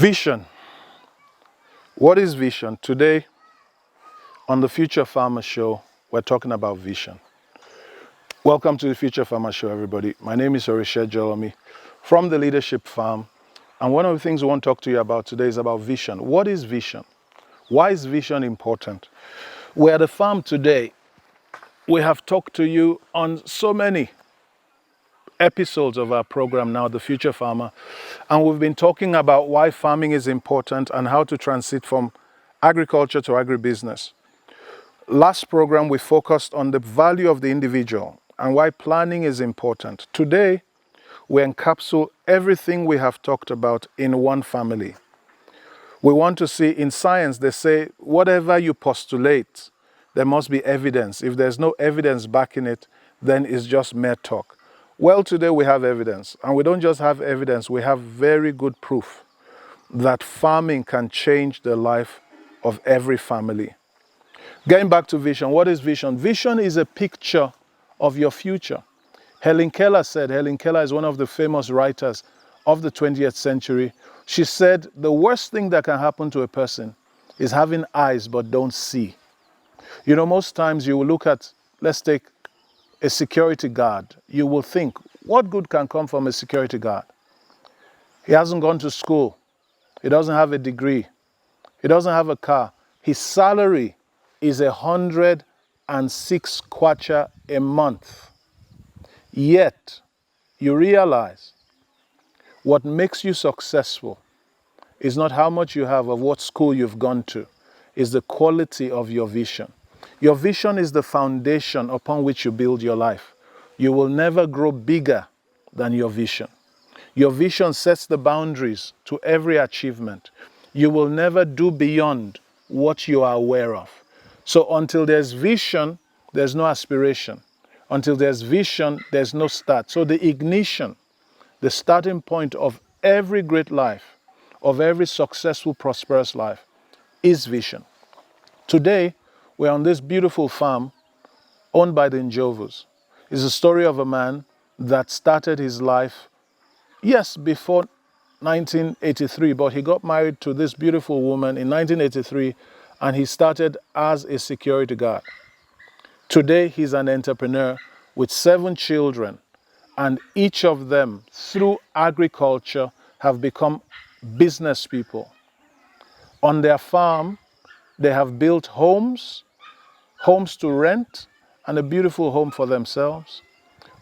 Vision. What is vision? Today, on the Future Farmer Show, we're talking about vision. Welcome to the Future Farmer Show, everybody. My name is Orisha Jolomi from the Leadership Farm. And one of the things we want to talk to you about today is about vision. What is vision? Why is vision important? We're at the farm today. We have talked to you on so many episodes of our program now, The Future Farmer, and we've been talking about why farming is important and how to transit from agriculture to agribusiness. Last program we focused on the value of the individual and why planning is important. Today we encapsulate everything we have talked about in one family. We want to see, in science they say whatever you postulate, there must be evidence. If there's no evidence backing it, then it's just mere talk. Well, today we have evidence, and we don't just have evidence, we have very good proof that farming can change the life of every family. Getting back to vision, what is vision? Vision is a picture of your future. Helen Keller is one of the famous writers of the 20th century. She said the worst thing that can happen to a person is having eyes but don't see. You know, most times you will look at, let's take a security guard. You will think, what good can come from a security guard? He hasn't gone to school. He doesn't have a degree. He doesn't have a car. His salary is 106 kwacha a month. Yet, you realize what makes you successful is not how much you have of what school you've gone to, is the quality of your vision. Your vision is the foundation upon which you build your life. You will never grow bigger than your vision. Your vision sets the boundaries to every achievement. You will never do beyond what you are aware of. So until there's vision, there's no aspiration. Until there's vision, there's no start. So the ignition, the starting point of every great life, of every successful, prosperous life, is vision. Today, we're on this beautiful farm owned by the Njovos. It's a story of a man that started his life, yes, before 1983, but he got married to this beautiful woman in 1983, and he started as a security guard. Today, he's an entrepreneur with 7 children, and each of them, through agriculture, have become business people. On their farm, they have built homes to rent, and a beautiful home for themselves.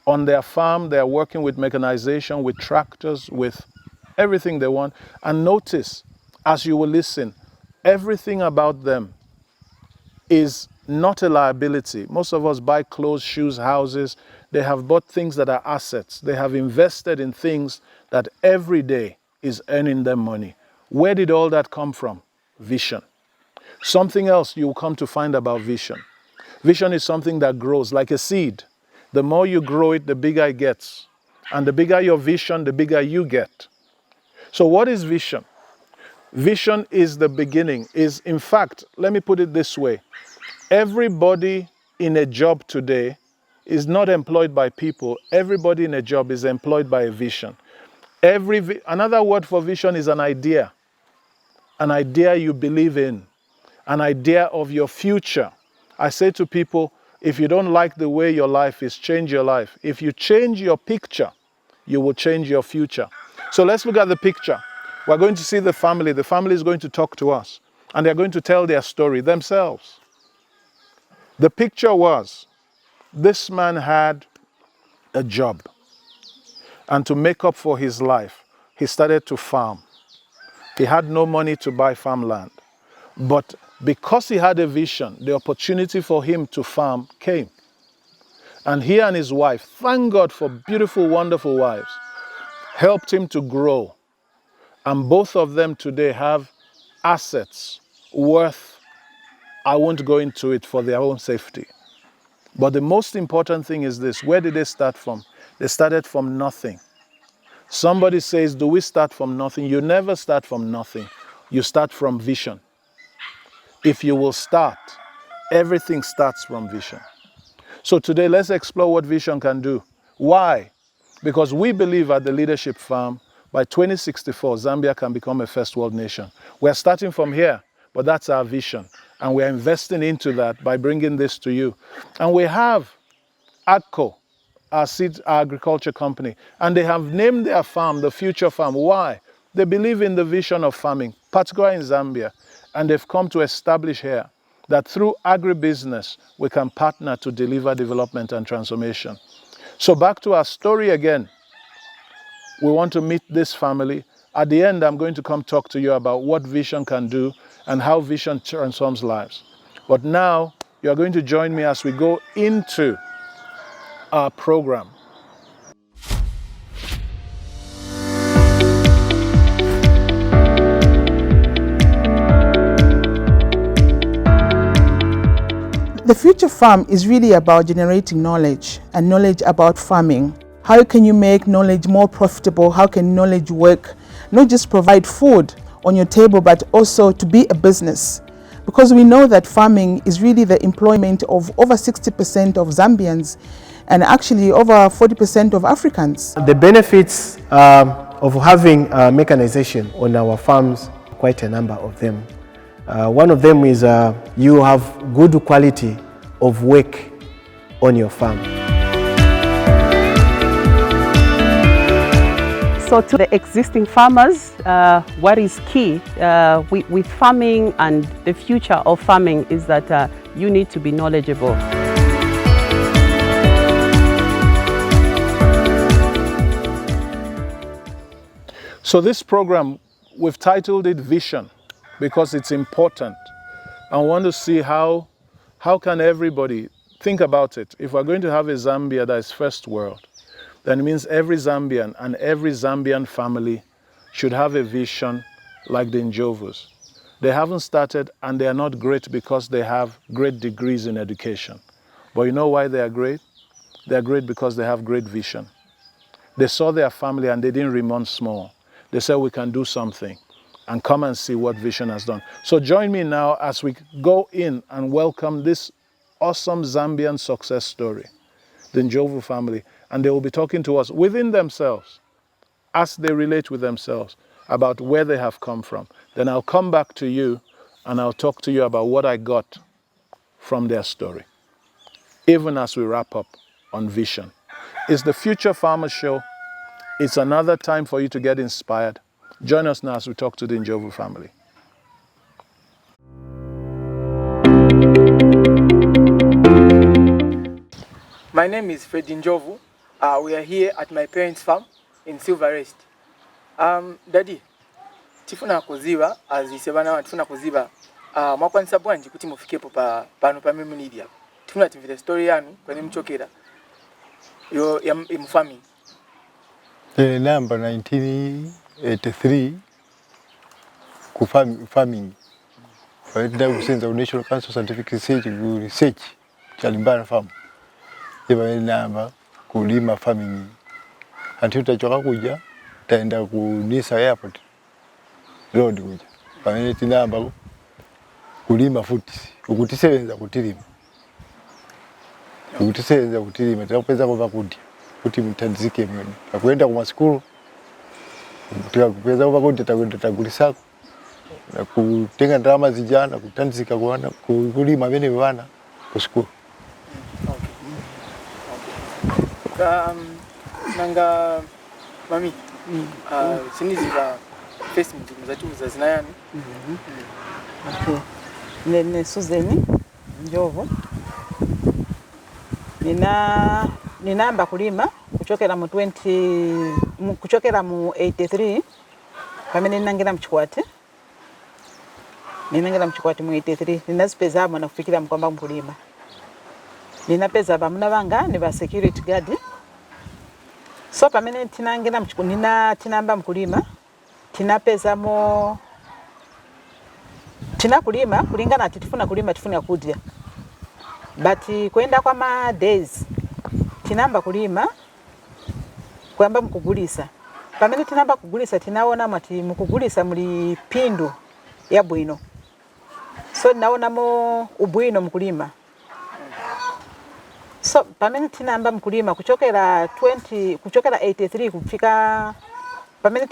On their farm, they are working with mechanization, with tractors, with everything they want. And notice, as you will listen, everything about them is not a liability. Most of us buy clothes, shoes, houses. They have bought things that are assets. They have invested in things that every day is earning them money. Where did all that come from? Vision. Something else you will come to find about vision. Vision is something that grows like a seed. The more you grow it, the bigger it gets. And the bigger your vision, the bigger you get. So what is vision? Vision is the beginning. In fact, let me put it this way. Everybody in a job today is not employed by people. Everybody in a job is employed by a vision. Another word for vision is an idea. An idea you believe in. An idea of your future. I say to people, if you don't like the way your life is, change your life. If you change your picture, you will change your future. So let's look at the picture. We're going to see the family. The family is going to talk to us, and they're going to tell their story themselves. The picture was, this man had a job, and to make up for his life, he started to farm. He had no money to buy farmland, but because he had a vision, the opportunity for him to farm came. And he and his wife, thank God for beautiful, wonderful wives, helped him to grow. And both of them today have assets worth, I won't go into it for their own safety. But the most important thing is this, where did they start from? They started from nothing. Somebody says, do we start from nothing? You never start from nothing. You start from vision. If you will start, everything starts from vision. So today, let's explore what vision can do. Why? Because we believe at the Leadership Farm, by 2064, Zambia can become a first world nation. We're starting from here, but that's our vision. And we're investing into that by bringing this to you. And we have Agco, our seed agriculture company, and they have named their farm the Future Farm. Why? They believe in the vision of farming, particularly in Zambia, and they've come to establish here that through agribusiness, we can partner to deliver development and transformation. So back to our story again. We want to meet this family. At the end, I'm going to come talk to you about what vision can do and how vision transforms lives. But now, you're going to join me as we go into our program. The Future Farm is really about generating knowledge and knowledge about farming. How can you make knowledge more profitable? How can knowledge work? Not just provide food on your table, but also to be a business. Because we know that farming is really the employment of over 60% of Zambians and actually over 40% of Africans. The benefits of having mechanization on our farms, quite a number of them. One of them is you have good quality of work on your farm. So to the existing farmers, what is key with farming and the future of farming is that you need to be knowledgeable. So this program, we've titled it Vision because it's important. I want to see how can everybody think about it. If we're going to have a Zambia that is first world, then it means every Zambian and every Zambian family should have a vision like the Njovus. They haven't started and they are not great because they have great degrees in education. But you know why they are great? They are great because they have great vision. They saw their family and they didn't remain small. They said we can do something and come and see what vision has done. So join me now as we go in and welcome this awesome Zambian success story, the Njovu family. And they will be talking to us within themselves as they relate with themselves about where they have come from. Then I'll come back to you and I'll talk to you about what I got from their story, even as we wrap up on vision. It's the Future Farmer Show. It's another time for you to get inspired. Join us now as we talk to the Njovu family. My name is Fred Njovu. We are here at my parents' farm in Silver Rest. Daddy, tifuna kuziba azisebana wa tifuna kuziba mwakwanisa bwanji kuti mufikepo pano pa mimi media. Tifuna tivite story yanu kwenye mchokera yo ya farming. The number 1983 ku farming. Baada kusenza National Council Scientific Research Chalimbara farm. Iba namba kulima farming. Until tutachoka kuja taenda ku Nisa Airport road kuja. Baada tinamba kulima futi. Ukutisebenza kutilima. Ukutisebenza kutilima tapeza kwa kuti. Kuti mtandizike mwene. Akuenda kwa school. Tukapeza kwa kuti tagulisako. Na kutenga drama zijana kutandizika kuana kulima bene bana ku school. Nanga mami siniziba Facebook mzatuza zinayani. Okay. Nene Suzeni Njovu. Ninamba kulima kuchokera mu 83 pamene ninangira mchikwati. Ninangira mchikwati mu 83 ninazipeza amo na kufikira mkwamba mkulima. Ninapeza bamuna banga ni ba security guard. So pamene tinangira tinamba mkulima tinapeza mo tinakulima kulingana ati tifuna kulima tifuna kudya. But kwenda kwa ma days tinamba kulima kwamba mkugulisa. Pamene tinamba kugulisa tinaona mati mkugulisa muli pindu ya bwino. So naona mo ubwino mkulima. So pamene tinamba mkulima kuchokera 83 kufika pamene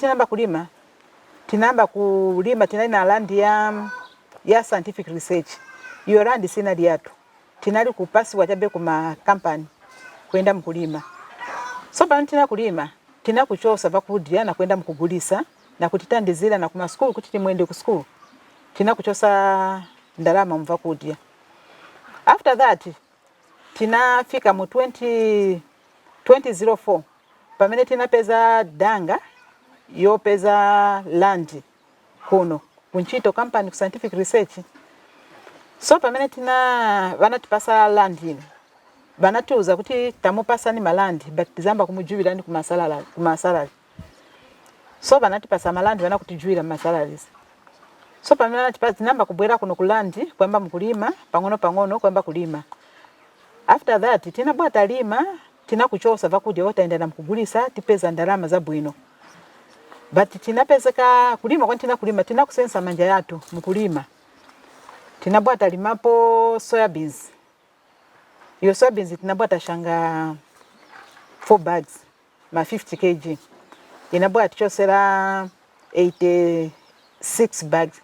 tinamba kulima tinali na land ya scientific research. Iyo land sinali yathu. Tinali kupasiwa chabe kuma company kwenda mkulima. So pamene tinakulima tinakuchosa vakudya na kwenda mkugulisa na kutitandizira na kuma school kuti timwende ku school. Tinakuchosa ndalama mvakudya. After that tinafika mu 2004 pamene tinapeza danga yopeza land kuno kunchito company ku scientific research. So pamene vanatipasa land ino vanatiuza kuti tamupasa ni malandi but tizamba kumujuwira ni kumasalari. So vanatipasa malandi vanakutijuwira masalaries. So pamene vanatipasa tinamba kubwera kuno kulandi kwamba mkulima pang'ono kwamba kulima. After that tinabwata lima tinakuchosa vakudya otaenda na mkugulisa tipeza ndalama za bwino. But tinapezeka kulima kwani tinakulima tinakusensa manja yatu mkulima. Tinabwata limapo soybeans. Iyo soybeans tinabwata shanga 4 bags ma 50 kg. Inabwata tichosera 86 bags.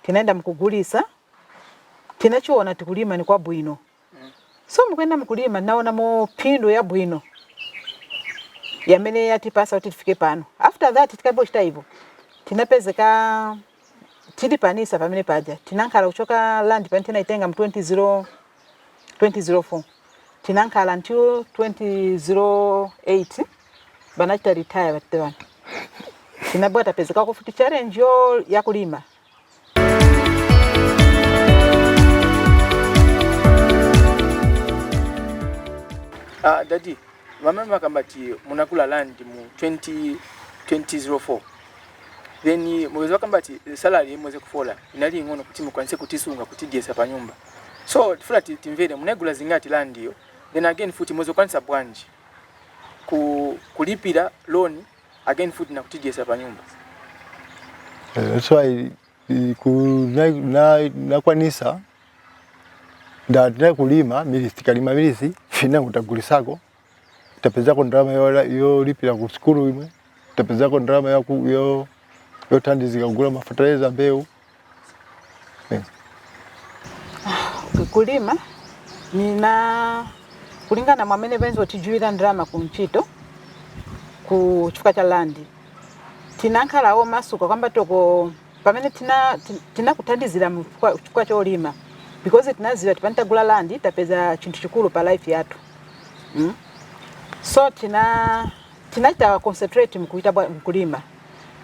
Tinaenda mkugulisa. Tinachoona tukulima ni kwa bwino. So mkwenda mkulima naona mo pindu ya bwino. Yamene yatipasa kuti tifike pano. After that tikaboshita hivyo. Tinapezeka tilipanisa pamene paja. Tinankala kuchoka land pani tinaitenga mu 2004. Tinankala until 2008 banachita retire batwana. Tinabwata pezeka kufuti challenge yo ya kulima. Daddy, wamema kambati munakula land mu 2004. Then mwezi kambati salary mweze kufola inali ngono kuti mukwanise kutisunga kutidyesa pa nyumba. So tifula timvere munegula zingati land iyo. Then again futi mweze kwanisa bwanji kulipira loan again futi na kutidyesa pa nyumba. So nakwanisa ndatira kulima tikalima milisi fina kutagulisako tapezako ndalama yo lipira ku skulu imwe tapezako ndalama yo tandizika kugula mafertilizer mbeu. Kulima nina kulingana mwamene benzo tijuwira ndalama kunchito ku chifukwa cha land. Tinankalawo masuka kwamba toko pamene tinakutandizira chifukwa cha olima. Because tinaziwa tipantagula land tapeza chintu chikulu pa life yatu. So tinaita concentrate mkuita mkulima.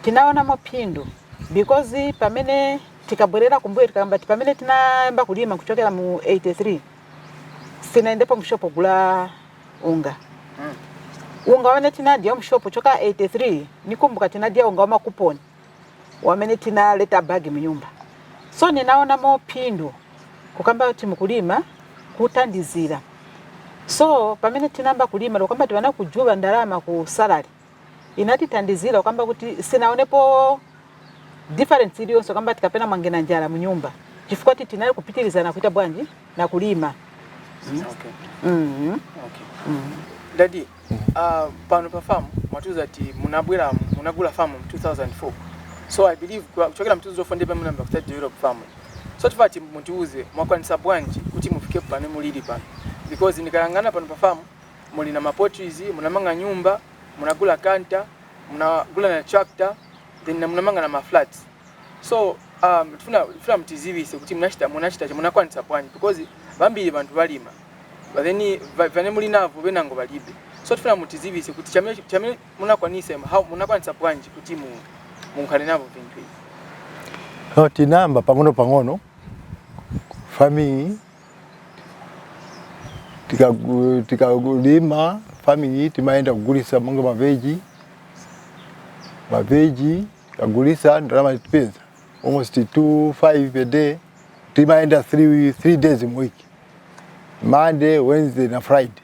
Tinaona mapindu because pamene tikabwerera kumbuye tikamba pamene tinaemba kulima kuchokera mu 83 sinaendepo mshopo kula unga. Unga wamene tinadia mshopo choka 83 nikumbuka tinadia unga wama kuponi wamene tinaleta bagi mnyumba. So ninaona mapindu kukamba kuti mkulima kutandizira. So pamene tinamba kulima lokamba tiwana kujuba ndalama ku salary inatitandizira kwamba kuti sinaonepo difference iliyonso kwamba tikapena mwangena njala mnyumba chifukwa tinali kupitiriza na kuita bwanji na kulima. Okay. Daddy, pano pa farm matuza ati munagula farm in 2004. So I believe kuchokera mtuzo fonde pa munamba kutati develop farm. So tifati mutiuze mwakwanisa bwanji kuti mufike pano mulili pano. Because nikalangana pano pa farm muli na mapotries, munamanga nyumba, munagula kanta, munagula na tractor, then munamanga na maflats. So tufuna mtizivise kuti munachita munakwanisa bwanji because bambiri bantu balima. But then vane muli navo benango balibe. So tufuna mtizivise kuti chamene munakwanisa how munakwanisa bwanji kuti munkale navo vintu. Tinamba pang'ono farming tikalima farming timaenda kugulisa monga maveji kagulisa ndalama tipeza almost 2.5 per day. Timaenda 3 days a week, Monday, Wednesday na Friday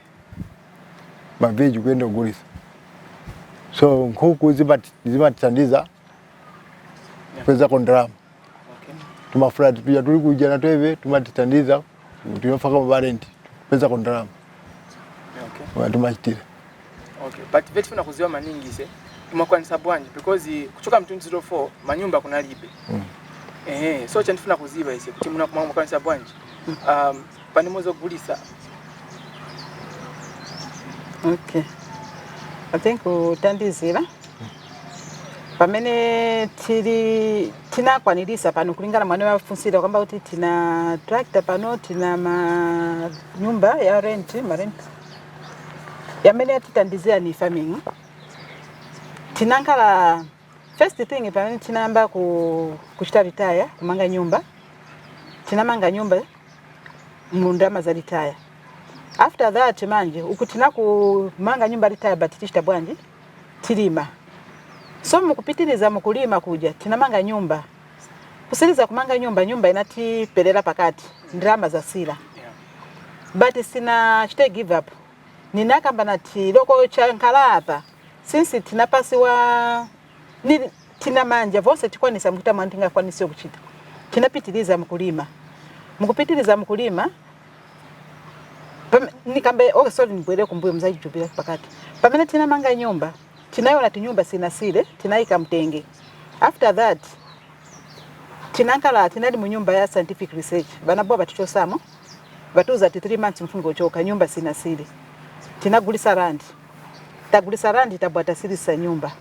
maveji kwenda kugulisa. So nkuku zimatitandiza peza kondrama. Tumafurati tuja tuli kuja na tweve tumatitandiza tunafaka mabarenti peza kondrama. Okay. Tumachitira. Okay. But vetu funa kuziwa maningi se mwakwanisa bwanji because kuchoka mu 2004 manyumba kunalibe. So chanifuna kuziba ise kuti mwakwanisa bwanji. Pani mozo gulisa. Okay. I think utandizira. Pamene tinakwanirisa pano kulingana mwana wafunsira kwamba kuti tina tractor pano, tina nyumba ya rent, yamene titandizira ni farming. Tinankala first thing pamene tinamba kuchita retire kumanga nyumba. Tinamanga nyumba mundama za retire. After that manje ukutina kumanga nyumba retire but tichita bwanji tilima. So mukupitiriza mukulima kuja tinamanga nyumba. Kusiriza kumanga nyumba inati pelela pakati ndrama za sila. But sina chite give up. Ninakamba nati loko chankala hapa. Since tinapasiwa tina manja vose tikwanisa mkuta mandinga kwanisio kuchita. Tinapitiriza mukulima. Mukupitiriza mukulima nikambe sorry nibwele kumbuyo mzaji jubila pakati. Pamene tinamanga nyumba tinayona tinyumba sina sile, tinaika mtenge. After that, tinankala tinali mu nyumba ya scientific research. Banabwa batichosamo. Batuza 3 months mfungo choka nyumba sina sile. Tinagulisa randi. Tagulisa randi tabwata siri sa nyumba.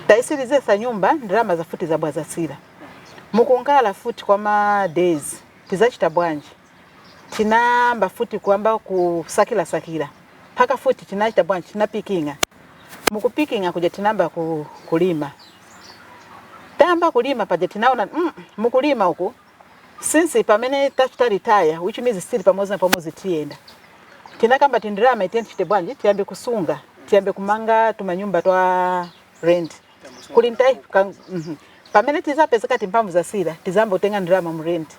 Taisirize sa nyumba ndrama za futi za bwaza sila. Mukungala futi kwa ma days. Tizachita bwanji. Tinamba futi kwamba kusakila. Paka futi tinachita bwanji tinapikinga. Mukupikinga kuja tinamba kulima. Tamba kulima paja tinaona mukulima huko. Since pamene tachita retire, which means still pamozi tienda. Tinakamba tindrama itenti bwanji tiambe kusunga, tiambe kumanga tumanyumba twa rent. Kulintai pamene tizapezeka timpamvu za sila, tizambo utenga ndrama mu rent.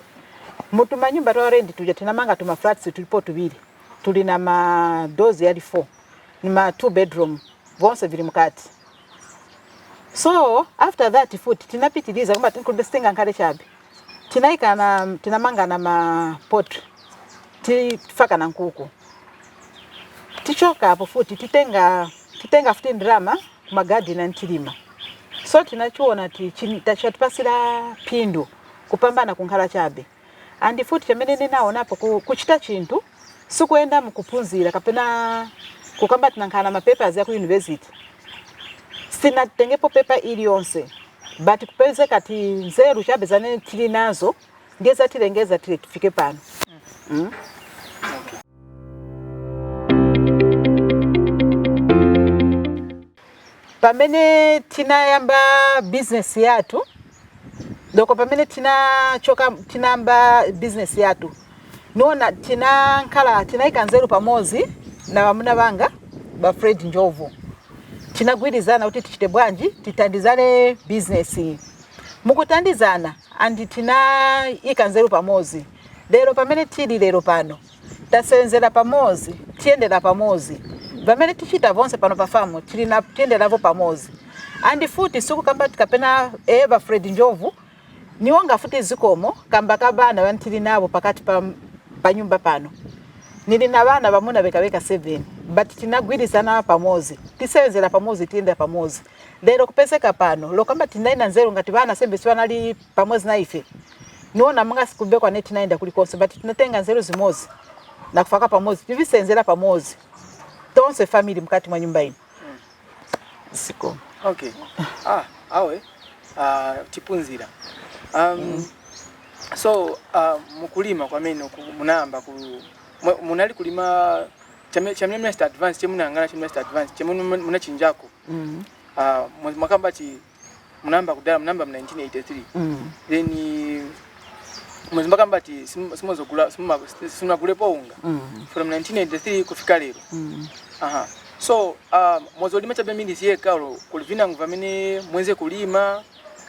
Mutumanyumba twa rent tuja tinamanga tuma flats tulipo tubili. Tulina ma dozi yali 4. Ni ma 2 bedroom. Vonse vili mkati. So after that foot tinapitiliza kwamba tinkudestenga nkale chabe. Tinamanga na ma pot. Tifaka na nkuku. Tichoka hapo futi titenga futi ndrama kuma garden ntilima. So tinachuona tachatupasira pindu kupambana kunkala chabe. And futi chamene ninaona hapo kuchita chintu sikuenda mkupunzira kapena kukamba tinankana mapapers ya ku university. Sina tengepo paper ili yonse. But kupeze kati nzeru chabe zane tili nazo ngeza tilengeza tufike pano. Pamene tinayamba business yatu. Doko pamene tinamba business yatu. Nona tinaika nzeru pamozi na wamuna banga ba Fred Njovu. Tinagwirizana uti tichite bwanji titandizane business. Mukutandizana andi tinaika nzeru pamozi. Lero pamene tili lero pano. Tasenzera pamozi, tiendera pamozi. Pamene tichita vonse pano pafamu, tiendera vo pamozi. Andi futi suku kamba tikapena ba Fred Njovu niwonga futi zikomo kamba kabana wantili nabo pakati pa nyumba pano. Nili na bana bamuna bekaweka 7 but tinagwirizana pamozi. Tisenzera pamozi tienda pamozi. Lero kupeseka pano lokamba tinaina nzeru ngati bana sembe sibanali pamozi na ife. Niona munga sikubekwa neti naenda kulikonse but tunatenga nzeru zimozi na kufaka pamozi. Tivisenzera pamozi. Tonse family mkati mwa nyumba ino. Siko. Okay. Awe tipunzira. So mukulima kwa meno munamba munali kulima chamene start advance chemunangana chamene start advance chemuna chinjako. Mwakamba ti munamba kudala munamba mu 1983. Then mwakamba ti simunakulepo unga. From 1983 kufika lero. So mwazolima chabe mindi siyeka kulivina nguvamene mwenze kulima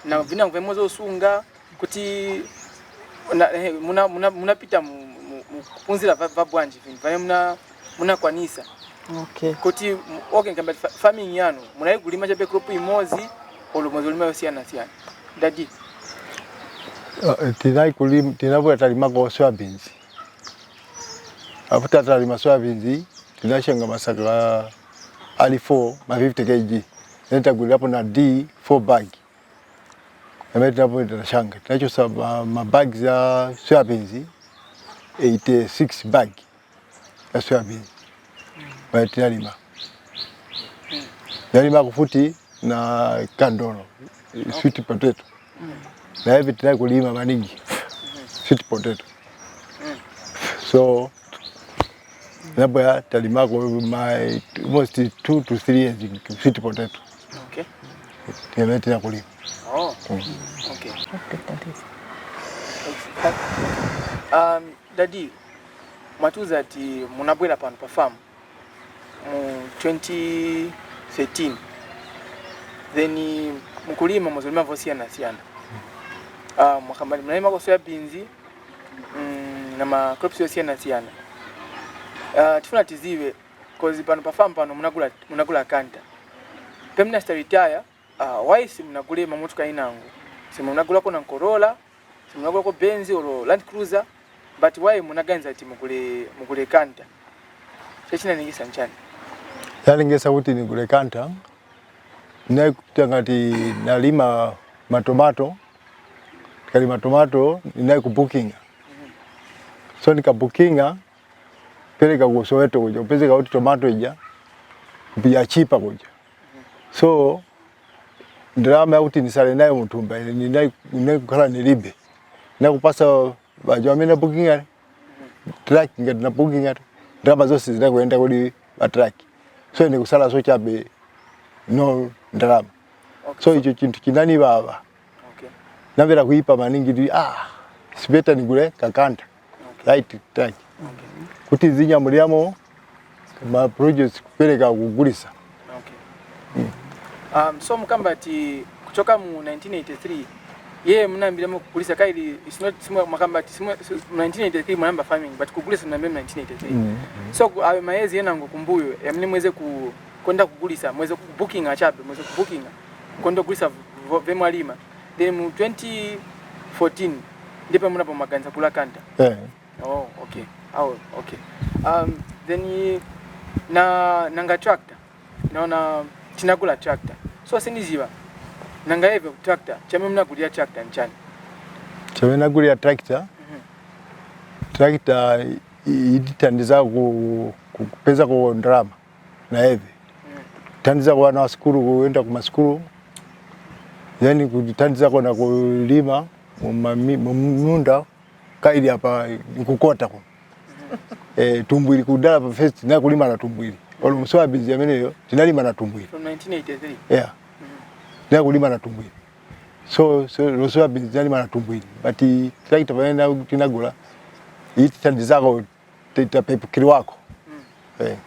na vina nguvamwe zosunga kuti munapita kupunzira vabwanji vane muna kwanisa. Okay. Kuti ngamba farming yanu munali kulima chabe crop imozi olumozolima yosiyana siyana. Dadi tinabwe talima kwa soybeans. Afuta talima soybeans tinashenga masaka ali 4 ma 50 kg netagulira hapo na D4 bag ambaye tunapoenda na shanga tunacho mabag za soybeans 86 bag ya soybeans baada tunalima nalima kufuti na kandolo sweet potato na hivi tunakulima manigi sweet potato so Nabaya talimako my almost 2 to 3 years sweet potato. Okay. Tena kulima. Oh. Okay. Daddy, matuza ati munabwera pano pa farm mu 2013. Then mukulima muzulima vosiana siana. Mwakambali mnalima kwa soybeans na ma crops yosiana siana. Tifuna tiziwe cause pano pa farm pano munagula kanta. Pemna sta retire why si munagule mamotuka inangu. Si munagula ko na Corolla, si munagula ko Benz or Land Cruiser, but why munaganza ati mugule kanta. Chechina ningisa nchani. Yani ngesa kuti nigule kanta. Na kutangati nalima matomato. Kalima tomato ninai kubukinga. So nikabookinga peleka ku Soweto kuja upezeka kuti tomato ija kupia chipa kuja. So drama kuti nisale nayo mutumba ninai kukhala nilibe. Na kupasa bajamena bookinga track ngati na bookinga drama zose zinakwenda kodi ba track. So ni kusala so chabe no drama. Okay. So icho chintu kinani baba. Okay. Navera kuipa maningi sibeta nigule kakanta. Okay. Right track. Okay. Kuti zinya muliamo ma projects kupeleka kugulisa. Okay. So mukamba ati kutoka mu 1983 yeye mnaambia kugulisa kaili it's not simwa makamba ati 1983 mnamba farming but kugulisa mnaambia 1983. So awe maezi yena ngokumbuyo yamni mweze kwenda kugulisa mweze booking achabe mweze booking kwenda kugulisa vemwalima then mu 2014 ndipo mnapo maganza kula kanta. Oh, okay. Oh, okay. Then nanga tractor. Naona tinagula tractor. So siniziba. Nanga hivyo tractor. Chame mnagulia tractor nchani. Chame nagulia tractor. Tractor iditandiza kupeza kwa ndrama na hivi. Tandiza kwa na skuru kuenda kwa skuru. Yani kutandiza kwa na kulima munda kaidi hapa nikukota kwa. Tumbwili kudala pa first na kulima na tumbwili. Wale msoa bizi yameneyo tinalima na tumbwili. From 1983. Yeah. Na kulima na tumbwili. So msoa bizi tinalima na tumbwili. But tractor paenda tinagula iti tandiza kwa titapepukiri wako.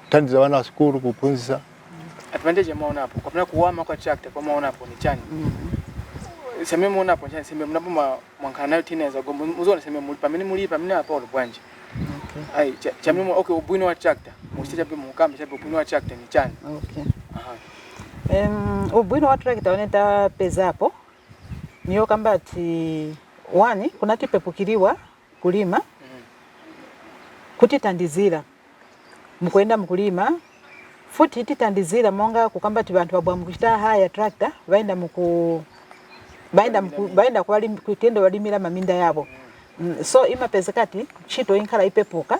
Tandiza wana skuru kupunzisa. Advantage ya maona hapo. Kwa kuna kuwama kwa tractor kwa maona hapo ni chani. Sema maona hapo chani sema mnapo mwankana nayo tinaweza gombo mzoni sema mulipa mimi hapo bwanje. Okay. Ai chamimo okay ubwino wa tractor. Musija pe mukamba chape ubwino wa tractor ni chani. Okay. Aha. Ubwino wa tractor uneta peza hapo. Niyo kamba ati wani kuna tipepukiriwa kulima. Kutitandizira. Mukwenda mukulima. Futi titandizira monga kukamba ati bantu babwa mukita haya tractor baenda kwali kutendo walimira maminda yabo. So ima pezekati chito inkala ipepuka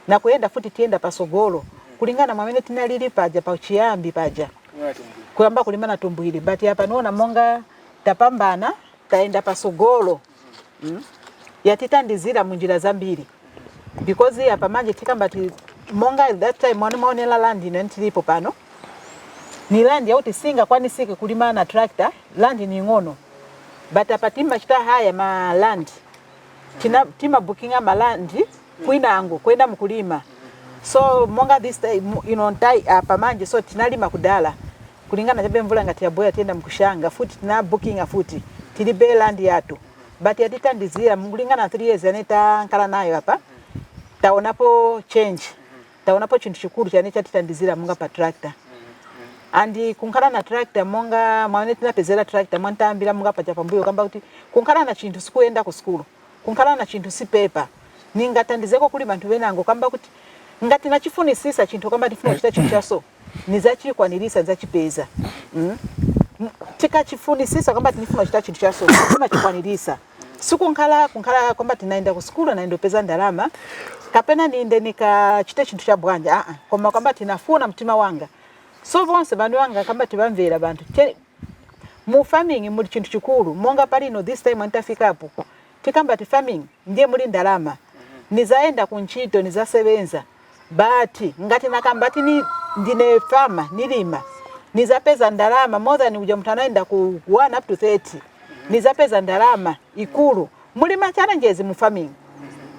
na kuenda futi tienda pasogolo kulingana mwamene tinalili paja pa chiambi paja kuamba kulima na tumbwili but hapa naona monga tapambana taenda pasogolo yatitandizira munjira zambiri because hapa manje tikamba monga that time maonela land nentilipo pano ni land ya utisinga kwani sike kulima na tractor land ni ngono but hapa timba chita haya ma land tima bookinga malandi kuinango kwenda mkulima so monga this time hapa manje so tinalima kudala kulingana chabe mvula ngati ya boya tenda mkushanga futi tina bookinga futi tilibe land yatu but yatitandizira mkulingana 3 years aneta nkala nayo hapa taonapo change taonapo chintu chikuru chane chatitandizira monga pa tractor andi kunkala na tractor monga mwane tinapezera tractor mwantambira monga pa chapambuyo kamba kuti kunkala na chintu sikuenda ku skulu kunkala na chintu si pepa ningatandizeko kuli bantu benango kamba kuti ngati nachifunisisa chintu kamba tifuna kuchita chintu chaso nizachikwanirisa nzachipeza tikachifunisisa kwamba tinifuna chita chintu chaso timachikwanirisa kunkhala kwamba tinaenda ku skulu naenda peza ndalama kapena niende nikachita chintu cha bwanja koma kwamba tinafuna mtima wanga so vonse vanhu wanga kamba tivamvera bantu mu farming muri chintu chikuru monga palino this time antafikapo tikamba ti farming ndiye muri ndalama nizaenda kunchito nizasebenza bati ngati nakamba tini ndine farmer nilima nizapeza ndalama more than uja mtu anaenda ku 1 up to 30 nizapeza ndalama ikulu muri ma challenges mu farming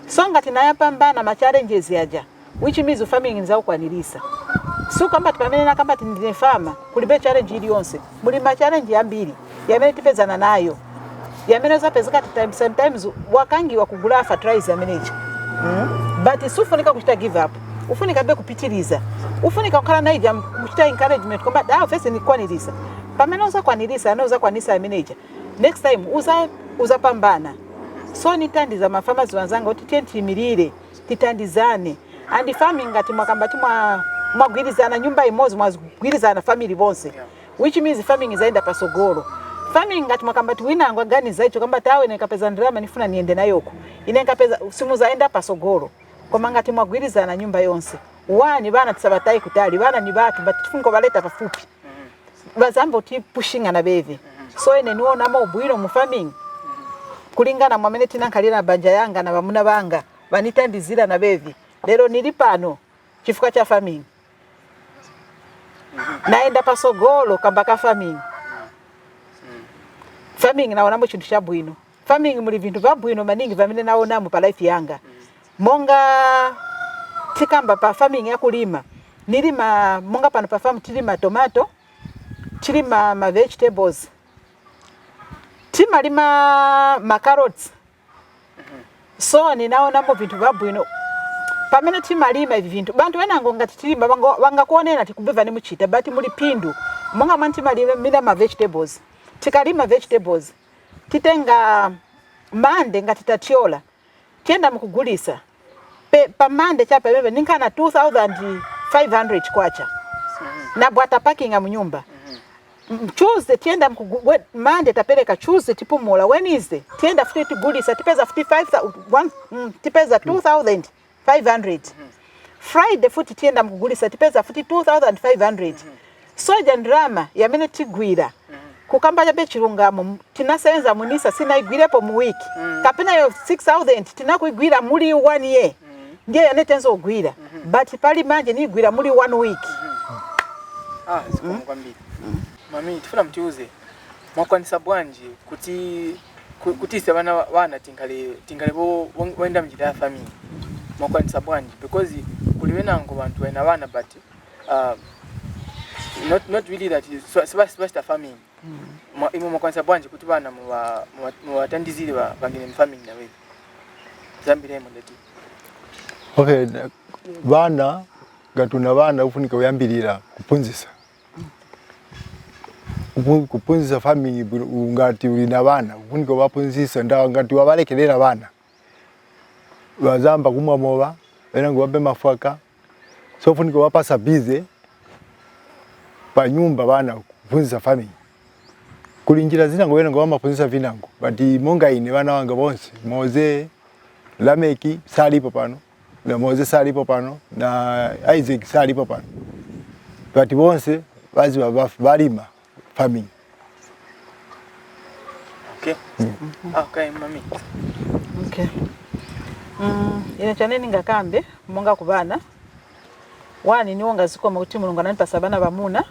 so ngati nayapambana ma challenges yaja which means farming nizakwanirisa so kamba tikamena kamba ndine farmer kulibe challenge iliyonse muri ma challenge ambiri yamene tipezana nayo yamene zapezeka sometimes wakangi wa kugula fertilizer manager but sufunika kuchita give up ufunika be kupitiliza ufunika kukhala naija kuchita encouragement kwamba first ni kwanirisa pamene uzakwanirisa anozakwanisa manager next time uzapambana so nitandiza mafamers wanzanga kuti tentimirire titandizane and farming ngati mwakamba mwagwirizana nyumba imozi mwagwirizana family bonse which means farming izaenda pasogolo farming ngati mwakamba wina angwaganiza icho kwamba tawe nekapeza ndalama nifuna niende nayoko ine nkapeza simuzaenda pasogolo koma ngati mwagwirizana nyumba yonse wani bana tisabatai kutali bana ni batu but tifungo baleta pafupi bazambo ti pushing na beve so ene niona mo bwiro mu farming kulingana mwamene tinankalira banja yanga na bamuna banga banitandizira na bevi lero nili pano chifuka cha farming naenda pasogolo kamba ka farming naona mo chintu cha bwino farming muri vintu va bwino maningi vamene naona mu pa life yanga monga tikamba pa farming ya kulima nilima monga pano pa farm tilima tomato tilima ma vegetables timalima ma carrots so ninaona mo vintu va bwino pamene timalima hivi vintu bantu wena ngongati tilima wanga kuonena tikubeva ni muchita but muri pindu monga mwanti malima ma vegetables tikalima vegetables titenga mande ngati tatiola tienda mkugulisa pa mande chapa bebe ninkana 2500 kwacha na bwata packing mu Tuesday tienda mande tapeleka Tuesday tipumula Wednesday tienda futi tugulisa tipeza 55 tipeza 2500 Friday futi tienda mkugulisa tipeza futi 2500 soja ndrama yamene tigwira kukamba jabe chirungamo tinasenza munisa sina igwirepo mu wiki kapena yo 6000 tinakuigwira muri 1 year ndiye yanetenzo ogwira but pali manje ni igwira muri 1 week sikwambia mami tifuna mtiuze mwakwanisa bwanje kuti sabana wana tingale bo wenda mjita family mwakwanisa bwanje because kuliwena ngo bantu wena wana but not really that is farming mwakwanisa bwanje kuti bana mwatandizire bangene farming na wewe zambire mo ndeti okay bana gatuna bana ufunika uyambirira kupunzisa kupunzisa farming ngati ulina bana ufunika bapunzisa ndawa ngati wabalekelera bana bazamba kumwa moba ena ngo babe mafaka so ufunika wapasa bize pa nyumba bana kupunzisa farming kulinjira zina ngo wena ngo bamapunzisa vinango but monga ine bana wanga bonse Moze Lameki salipo pano na Moze salipo pano na Isaac salipo pano but bonse bazi balima farming. Okay. Okay mami. Okay. Ina chaneni ngakambe monga kubana wani niwonga zikoma kuti mulungu ananipasa bana bamuna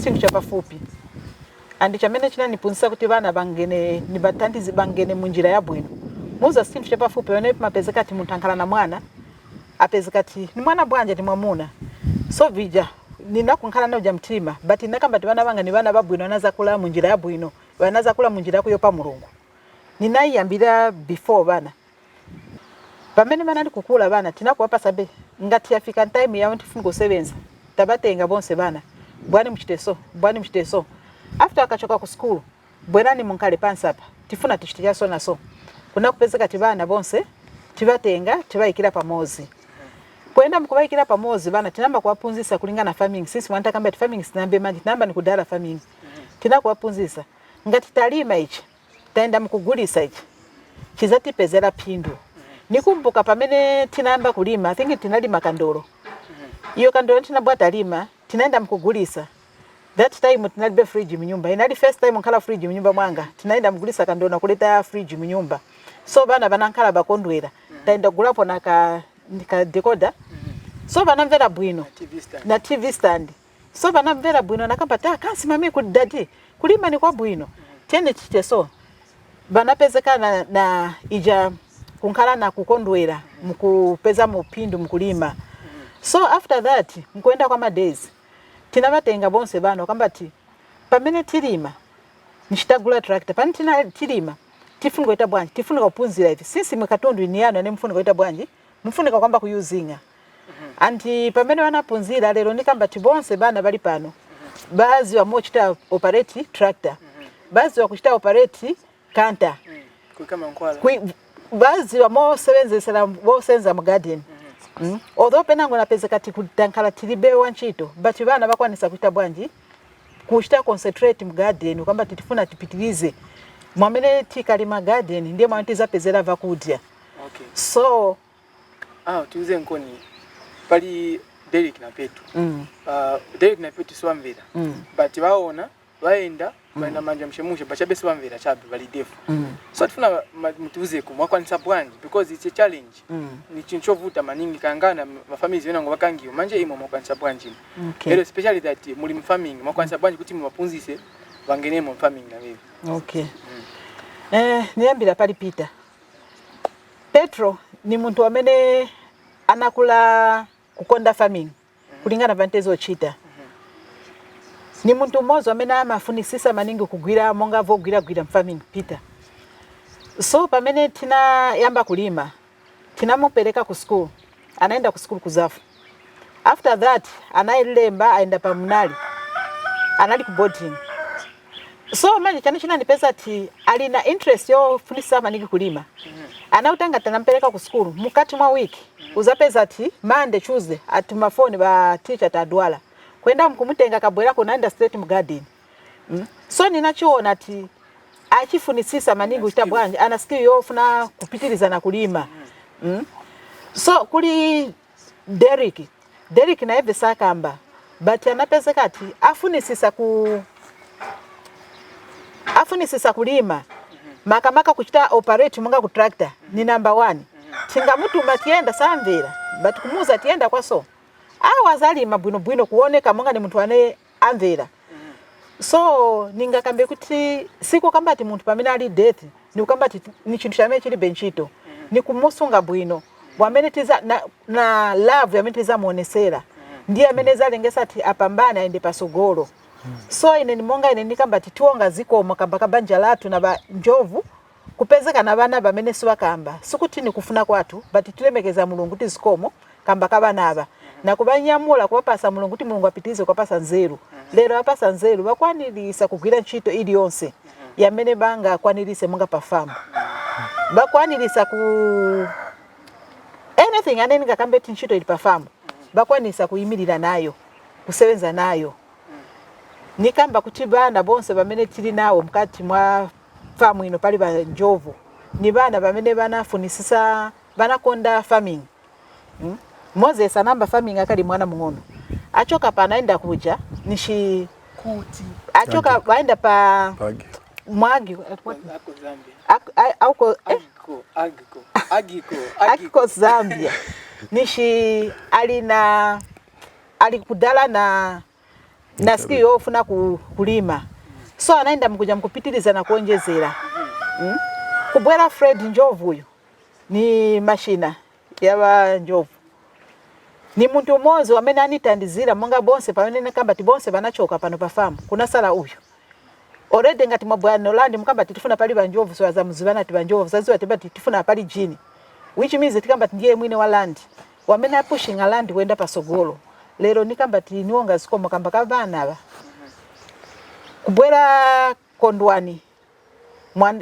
sintu chapa fupi andi chamene china nipunisa kuti bana bangene ni batandizi bangene munjira ya bwino muza sintu chapa fupi wene mapezeka ati mutankala na mwana apezeka ati ni mwana bwanje ni mwamuna so vija ninakunkala na ujamtima but nakamba ati bana banga ni bana babwino anaza kula munjira ya bwino banaza kula munjira kuyo pa mulungu ninayambira before bana pamene bana ndi kukula bana tinakuwapa sabe ngati yafika time ya 27 tabatenga bonse bana bwani mchiteso after akachoka ku school bwenani munkale pansapa tifuna tichitya so na so kuna kupezeka tibana bonse tibatenga tibaikira pamozi Poenda mkubaikira pamozi bana tinamba kuwapunzisa kulingana farming. Sisi mwanta kamba farming sinambe manji tinamba ni kudala farming. Tina kuwapunzisa. Ngati talima ichi. Taenda mkugulisa ichi. Chizati pezera pindu. Nikumbuka pamene tinamba kulima, I think tinalima kandoro. Iyo kandoro tinabwa talima, tinaenda mkugulisa. That time tinalibe fridge mnyumba. Inali first time nkala fridge mnyumba mwanga. Tinaenda mkugulisa kandoro na kuleta fridge mnyumba. So bana nkala bakondwera. Taenda gulapo na ka decoder. So bana mvera bwino. Na TV stand. So bana mvera bwino nakamba kansi mami kudadi. Kulima ni kwa bwino. Tene chiche so. Bana pezeka na ija kunkala na kukondwera mukupeza mupindu mkulima. So after that mkwenda kwa days tinabatenga bonse bano kambati pamene tilima nishitagula tractor pani tilima tifungo ita bwanji tifunga kupunzira hivi sisi mkatundu iniano ne mfunga ita bwanji mfunika kwamba kuyuzinga anti pamene wanapunzira lero nikambati bonse bana bali pano baadhi wa mochita operate tractor baadhi wa kuchita operate kanta kama nkwala baadhi wa mo sebenzesera bo senza mu garden although penango napeze kati kutankala tilibe wanchito but bana bakwanisa kuita bwanji kushita concentrate mu garden kwamba titifuna tipitilize mwamene tikalima garden ndiye mwantiza pezera vakudya. Okay. So tuuze nkoni pali Derek na Petu. Derek na Petu swamvira. But baona baenda bana manja mshemushe bachabe swamvira chabe bali defu. So tufuna mtuuze ku mwakwanisa bwanji because it's a challenge. Ni chinchovuta maningi kangana mafamizi wena ngo bakangiyo manje imo mwakwanisa bwanji. Okay. Especially that muri farming mwakwanisa bwanji kuti mumapunzise bangene mu farming na wewe. Okay. Niambira pali Peter. Petro ni muntu amene anakula kukonda farming kulingana vantezo ochita. Ni muntu mmoja amene amafunisisa maningi kugwira monga vogwira farming Peter. So pamene tina yamba kulima tinamupereka ku school. Anaenda ku school kuzafu. After that anailemba aenda pa Munali. Anali ku boarding. So manje chana nipesa ati alina interest yo funisa maningi kulima. Anautanga tanampeleka ku school mukati mwa wiki. Uzapeza ati Monday Tuesday atuma phone ba teacher tadwala. Kwenda mkumutenga kabwera ko naenda straight mu garden. So ninachoona ati achifunisisa maningi utabwanje ana skill yo funa kupitiliza na kulima. So kuli Derek na eve sakamba but anapeza kati afunisisa kulima makamaka kuchita operate munga ku tractor ni number 1 tinga mtu matienda samvera but kumuza tienda kwa so awazali mabwino kuoneka munga ni mtu ane amvera. So ninga kambe kuti siko kambati muntu pamene ali death ni kambati ni chintu chamene chili benchito ni kumusunga bwino wamene tiza na love yamene tiza muonesera ndiye amene zalengesa ati apambana aende pasogolo. So ine ni monga ine nikambati tuonga ziko makamba kabanja latu na ba njovu kupezeka na bana bamene siwa kamba sikuti ni kufuna kwatu but tulemekeza Mulungu tizikomo kamba kabana aba na kubanyamula kupasa Mulungu ti Mulungu apitize kupasa nzeru. Lero apasa nzeru bakwanilisa kugwira nchito ili yonse yamene banga kwanilise munga pa farm bakwanilisa ku anything aneni ngakambe nchito ili pa farm bakwanilisa kuyimirira nayo kusebenza nayo. Nikamba kuti bana bonse bamene tili nawo mkati mwa farm ino pali ba njovu ni bana bamene banafunisisa banakonda farming. Moses anamba farming akali mwana mngono achoka pa naenda kuja nishi kuti achoka baenda pa mwagi Agco Zambia nishi alikudala na ski yofuna kulima. So anaenda mkuja mkupitiliza na kuonjezera. Kubwera Fred njovu huyo ni mashina ya njovu. Ni muntu mmoja wamene anitandizira monga bonse pamene kamba tibonse banachoka pano pa farm kuna sala uyo already ngati mabwana Holland mkamba tifuna pali banjovu so azamuzibana tibanjovu saziwa tibati tifuna pali jini which means tikamba ndiye mwine wa land wamene pushing a land wenda pasogolo. Lero nikamba tiniwonga zikomo kamba kabana aba kubwera kondwani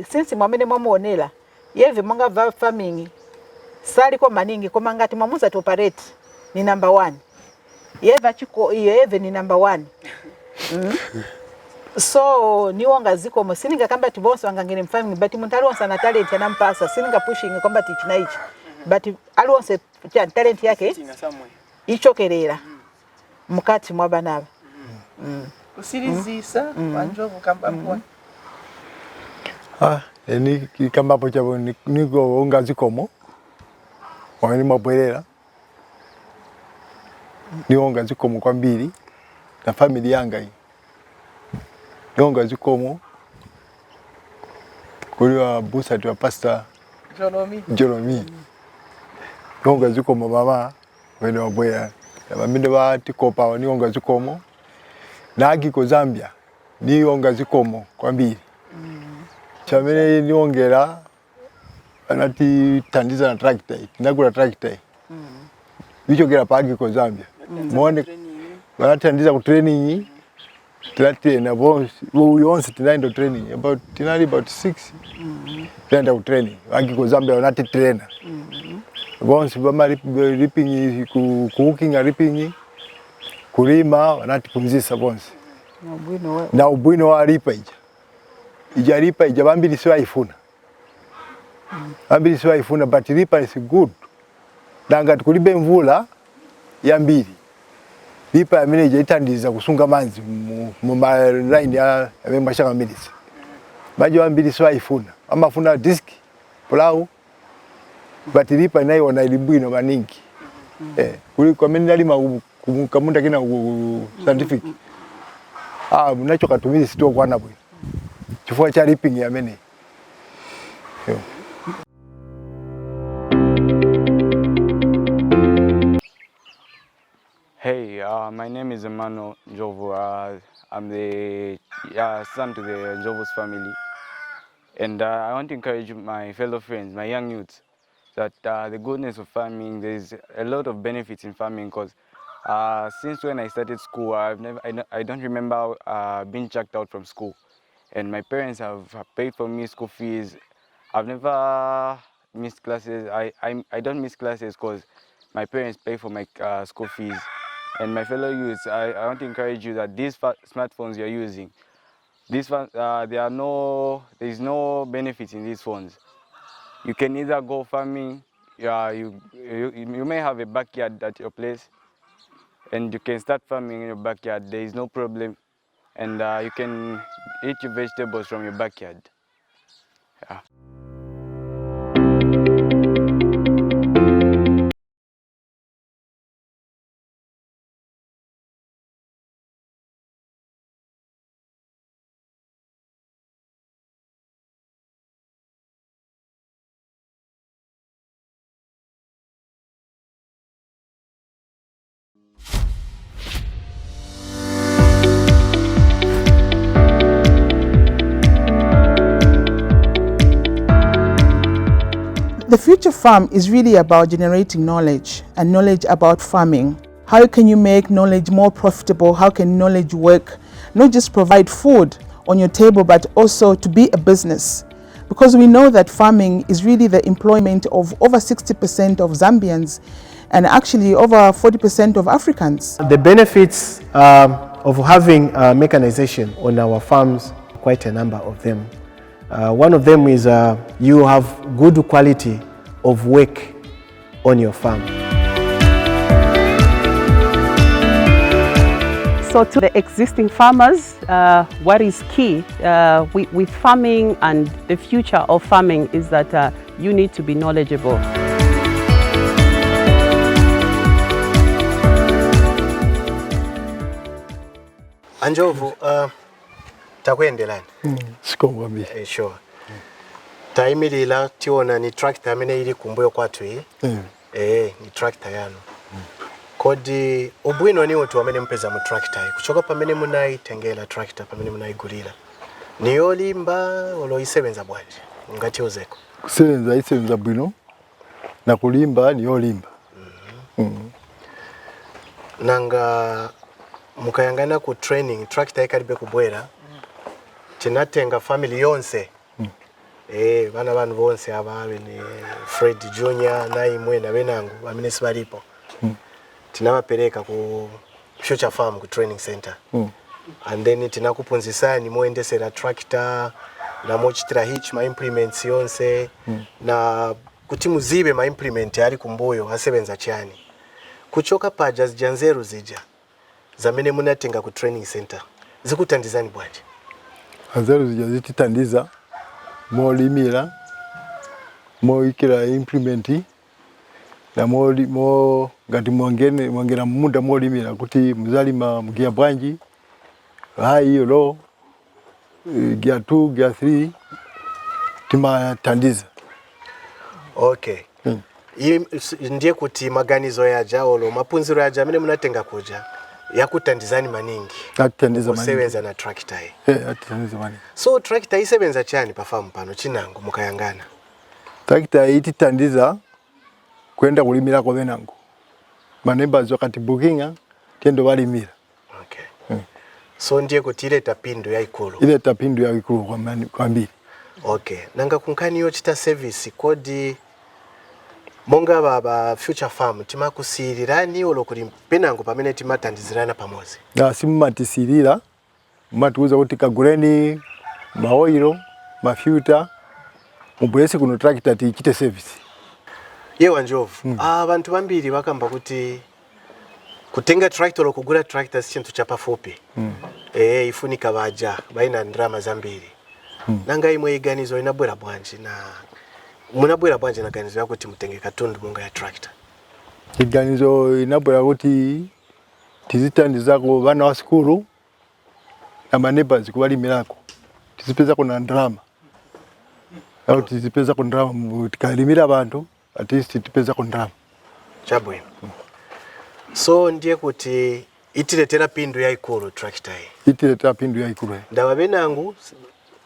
since mwamene mwamuonela yeve monga farming sali kwa maningi koma ngati mwamuza to operate ni number 1. Yeve ni number 1. So niwonga zikomo sininga kamba tibonso angangene mfami but muntu alonsa na talent yanampasa sininga pushing kwamba tichina ichi but alonse talent yake ichokerera mukati mwa banaba kusirizisa wanjovu kamba mbwa ni kamba po chabo niko onga zikomo wani mabwerera ni onga zikomo kwambiri na familia yanga hii Yonga zikomo kuliwa busa tuwa pasta Jolomi Yonga zikomo mama wene wabwea Mabinde wa tikopa wa ni yonga zikomo na Agco Zambia ni yonga zikomo kwa mbili Chamene ni yongera anati tandiza na tractor tinagula tractor Wicho kera pa Agco Zambia Mwone wanatandiza ku training Tilati na yonse tinaenda training about 6 tinaenda training Agco Zambia wanati trainer bonse bama ripping cooking ripping kulima wanati punzisa bonse na ubwino wa ripa ija ripa ija bambili siwa ifuna bambili siwa ifuna but ripa is good nanga tukulibe mvula ya mbili Lipa ya mine itandiza kusunga manzi mu line ya mashaka milisi. Baji wa mbili swa ifuna. Ama funa disk, pulau, bati lipa inayo wana ilibwino maningi. Kuli kwa mene nalima kumunda kina scientific. Munacho katumizi sito kwa nabwe. Chufua cha ripping ya mene. Hey, my name is Emmanuel Njovu. I'm the son to the Njovu's family. And I want to encourage my fellow friends, my young youths, that the goodness of farming, there's a lot of benefits in farming because since when I started school, I don't remember being checked out from school. And my parents have paid for me school fees. I've never missed classes. I don't miss classes because my parents pay for my school fees. And my fellow youths, I want to encourage you that these smartphones you're using, these there is no benefit in these phones. You can either go farming, you may have a backyard at your place, and you can start farming in your backyard. There is no problem, and you can eat your vegetables from your backyard. Yeah. The Future Farm is really about generating knowledge and knowledge about farming. How can you make knowledge more profitable? How can knowledge work? Not just provide food on your table, but also to be a business. Because we know that farming is really the employment of over 60% of Zambians and actually over 40% of Africans. The benefits of having mechanization on our farms, quite a number of them. One of them is you have good quality of work on your farm. So to the existing farmers, what is key with farming and the future of farming is that you need to be knowledgeable. Anjovu, takwendelani. Sikongo mbi. Sure. Taimilila tiona ni tractor amene ili kumbuyo kwatu hii. Ni tractor yano. Kodi obwino ni otu amene mpeza mu tractor. Kuchoka pamene munaitengera tractor pamene munaigulira. Niyo limba olo isebenza bwanji ngati ozeko. Kusebenza isebenza bwino na kulimba niyo limba. Nanga mukayangana ku training tractor ikalibe kubwera. Tinatenga family yonse. Bana bantu bonse ababe ni Fred Junior na imwe na benangu bamene sibalipo. tinawapereka ku Future Farm ku training center. And then tinakupunzisani moendesera tractor na mochitira hitch ma implements yonse na kuti muzibe ma implement ali kumbuyo asebenza chani. Kuchoka paja zijanzeru zija zamene munatenga ku training center zikutandizani bwaje? Anzeru zija zititandiza molimira moikira implementi na mo ngati mwongera munda molimira kuti muzalima mugia bwanji hiyo lo gia 2 gia 3 timatandiza. Okay. Ndiye kuti maganizo yaja olo mapunziro yaja amene munatenga kuja yakutandizani maningi. Atitandiza maningi. Kusebenza na tractor hii. Atitandiza maningi. So tractor isebenza chani pa farm pano chinango mukayangana? Tractor ititandiza kwenda kulimira kwa venango. Manemba wakati bookinga tendo walimira. Okay. So ndiye kuti ile tapindu ya ikulu. Ile tapindu ya ikulu kwa mbili. Okay. Nanga kunkani yochita service kodi monga baba Future Farm timakusirirani olo kuli penango pamene timatandizirana pamozi. Na simu matisirira matuuza kuti kagureni maoilo mafuta mubwese kuno tractor tichite service. Ye Wanjovu, abantu bambiri bakamba kuti kutenga tractor okugura tractor si chintu chapafupi. Ifunika baja baina ndrama zambiri. Nanga imwe iganizo inabwera bwanji na munabwera bwanji na ganizo yako kuti mutenge katundu munga ya tractor? Iganizo inabwera kuti tizitandiza ko bana wa skulu na maneighbors kubalimirako tizipeza kuna ndrama au tizipeza kuna ndrama tikalimira abantu at least tipeza kuna ndrama chabwe. So ndiye kuti itiletera pindu ya ikulu tractor hii. Itiletera pindu ya ikulu. Ndawa benangu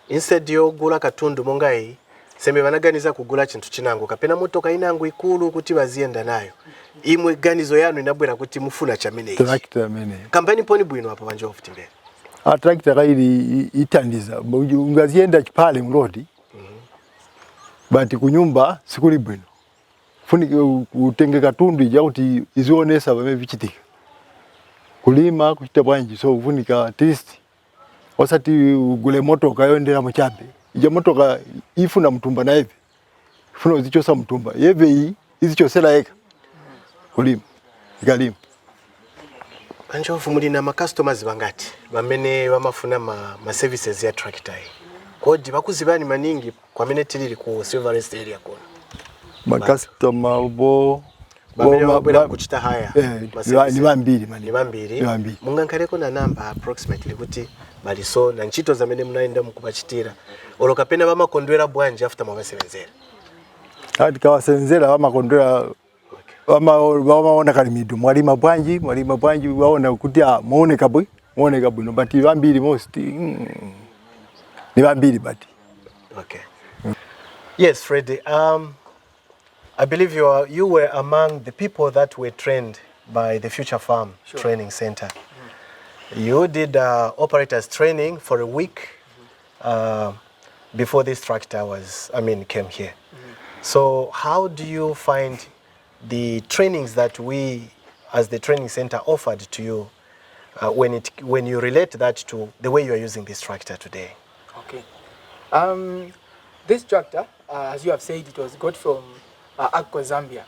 instead yo gula katundu monga hii sembe banaganiza kugula chintu chinango kapena motoka inangu ikulu kuti bazienda nayo. Imwe ganizo yanu inabwera kuti mufuna chamene ichi. Tractor mene. Kampani poni bwino hapa Wanjovu timbele. Tractor kaili itandiza ungazienda chipale mrodi. But kunyumba sikuli bwino. Funike utenge katundu ija kuti izionesa bame vichitika. Kulima kuchita bwanji so ufunika at least wasati ugule motoka yondera muchabe. Ija motoka ifuna mtumba na hivi. Ifuna uzichosa mtumba. Yeve hii izichosela eka. Kulima. Ikalima. Wanjovu muli na customers bangati bamene bamafuna ma services ya tractor hii. Kodi bakuzibani maningi kwa mene tilili ku Silverest area kona. Customer bo bamene kuchita haya. Ni bambiri mani. Ni bambiri. Mungankaleko na namba approximately kuti baliso na nchito zamene munaenda mukubachitira. Olokapena bamakondwera bwanji after mwabasebenzera. Hadi kawasenzera bamakondwera wamaona kalimidu mwalima bwanji waona kuti muone kabwe no but bambiri most ni bambiri but. Okay. Yes, Freddy. I believe you were among the people that were trained by the Future Farm Training Center. You did operators training for a week before this tractor came here. So how do you find the trainings that we as the training center offered to you when you relate that to the way you are using this tractor today? Okay. This tractor, as you have said, it was got from Agco, Zambia.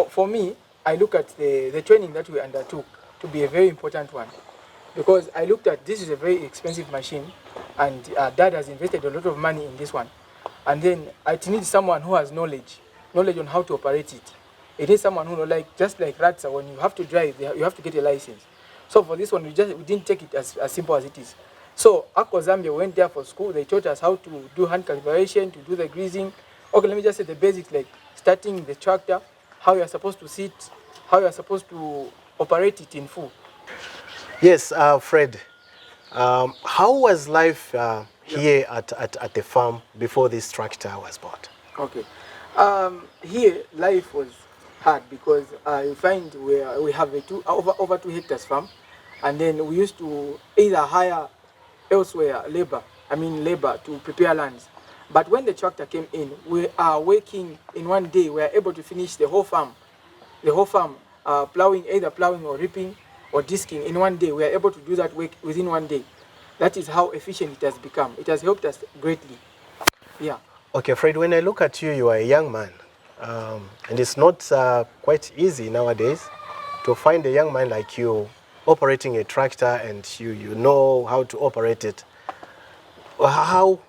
For me, I look at the training that we undertook to be a very important one, because I looked at this is a very expensive machine, and Dad has invested a lot of money in this one, and then it needs someone who has knowledge on how to operate it. It is someone who just like Ratsa, when you have to drive, you have to get a license. So for this one, we didn't take it as simple as it is. So Agco Zambia went there for school. They taught us how to do hand calibration, to do the greasing. Okay, let me just say the basics, like starting the tractor, how you are supposed to sit, how you are supposed to operate it in full. Yes, Fred. How was life here at the farm before this tractor was bought? Okay. Here, life was hard because you find we have over 2 hectares farm, and then we used to either hire elsewhere labor to prepare lands. But when the tractor came in, we are working in one day. We are able to finish the whole farm the whole farm, plowing, either plowing or reaping or disking in one day. We are able to do that work within one day. That is how efficient it has become. It has helped us greatly. Yeah. Okay, Fred, when I look at you, you are a young man. And it's not quite easy nowadays to find a young man like you operating a tractor, and you know how to operate it. How